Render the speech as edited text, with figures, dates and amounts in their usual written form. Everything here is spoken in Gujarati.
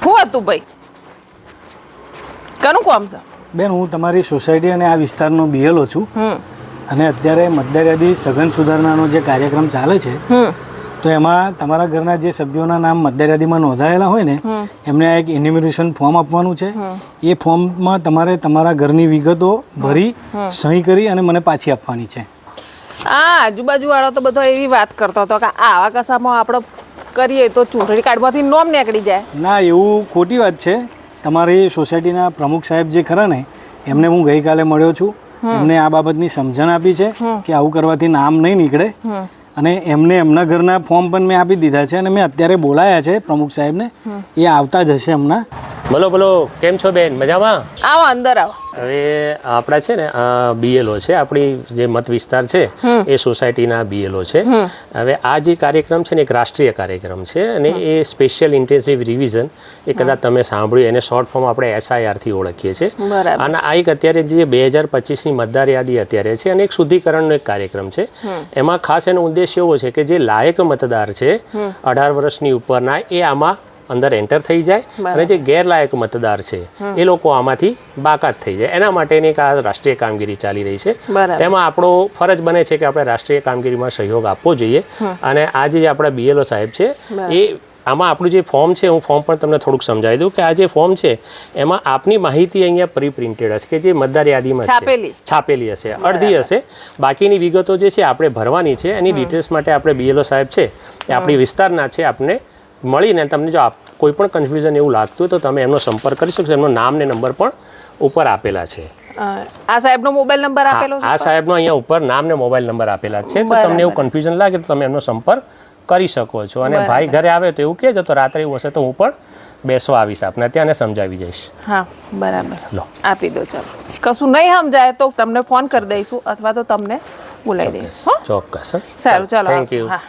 શું હતું ભાઈ? કનું કોમ છે? બેન, હું તમારી સોસાયટી અને આ વિસ્તારનો બીએલઓ છું અને અત્યારે મતદાર યાદી સઘન સુધારણાનો જે કાર્યક્રમ ચાલે છે તો એમાં તમારા ઘરના જે સભ્યોના નામ મતદાર યાદીમાં નોંધાયેલા હોય ને એમને આ એક ઇન્યુમરેશન ફોર્મ આપવાનું છે. એ ફોર્મમાં તમારે તમારા ઘરની વિગતો ભરી સહી કરી અને મને પાછી આપવાની છે. આ આજુબાજુ વાળો તો બધો એવી વાત કરતો હતો કે આવા કસામાં આપણે કરીએ તો ચૂંટણી કાર્ડમાંથી નોમ નીકળી જાય. ના, એવું ખોટી વાત છે. તમારી સોસાયટીના પ્રમુખ સાહેબ જે ખરા ને એમને હું ગઈકાલે મળ્યો છું. એમને આ બાબતની સમજણ આપી છે કે આવું કરવાથી નામ નહીં નીકળે અને એમને એમના ઘરના ફોર્મ પણ મેં આપી દીધા છે અને મેં અત્યારે બોલાયા છે પ્રમુખ સાહેબને. એ આવતા જ હશે હમણાં. બોલો બોલો, કેમ છો બેન? મજામાં? આવો અંદર આવો. હવે આપણા છે ને બીએલઓ છે, આપણી જે મત વિસ્તાર છે એ સોસાયટીના બીએલઓ છે. હવે આ જે કાર્યક્રમ છે ને એક રાષ્ટ્રીય કાર્યક્રમ છે અને એ સ્પેશિયલ ઇન્ટેન્સિવ રિવિઝન, એ કદાચ તમે સાંભળ્યું, એને શોર્ટ ફોર્મ આપણે SIR થી ઓળખીએ છીએ. અને આ એક અત્યારે જે 2025ની મતદાર યાદી અત્યારે છે અને એક શુદ્ધિકરણનો એક કાર્યક્રમ છે. એમાં ખાસ એનો ઉદ્દેશ એવો છે કે જે લાયક મતદાર છે 18 વર્ષની ઉપરના, એ આમાં અંદર એન્ટર થઈ જાય અને જે ગેરલાયક મતદાર છે એ લોકો આમાંથી બાકાત થઈ જાય. એના માટેની એક આ રાષ્ટ્રીય કામગીરી ચાલી રહી છે. તેમાં આપણો ફરજ બને છે કે આપણે રાષ્ટ્રીય કામગીરીમાં સહયોગ આપવો જોઈએ. અને આ જે આપણા બીએલઓ સાહેબ છે એ આમાં આપણું જે ફોર્મ છે, હું ફોર્મ પણ તમને થોડુંક સમજાવી દઉં કે આ જે ફોર્મ છે એમાં આપની માહિતી અહીંયા પ્રિપ્રિન્ટેડ હશે કે જે મતદાર યાદીમાં છાપેલી હશે, અડધી હશે. બાકીની વિગતો જે છે આપણે ભરવાની છે. એની ડિટેલ્સ માટે આપણે બીએલઓ સાહેબ છે એ આપણી વિસ્તારના છે, આપણે મળીને તમને જો કોઈ પણ કન્ફ્યુઝન એવું લાગતું હોય તો તમે એમનો સંપર્ક કરી શકશો. એમનો નામ ને નંબર પણ ઉપર આપેલા છે. આ સાહેબનો મોબાઈલ નંબર આપેલો છે? આ સાહેબનો અહીંયા ઉપર નામ ને મોબાઈલ નંબર આપેલા છે. તો તમને એવું કન્ફ્યુઝન લાગે તો તમે એમનો સંપર્ક કરી શકો છો. અને ભાઈ ઘરે આવે તો એવું કહેજો, તો રાત્રે એવું હશે તો હું પણ બેસવા આવીશ આપને ત્યાં ને સમજાવી જઈશ. હા, બરાબર. લો, આપી દો. ચાલો, કશું નહીં સમજાય તો તમને ફોન કરી દઈશું અથવા તો તમને બોલાવી દઈશું. ચોક્કસ. સારું, ચાલો. Thank you. હા.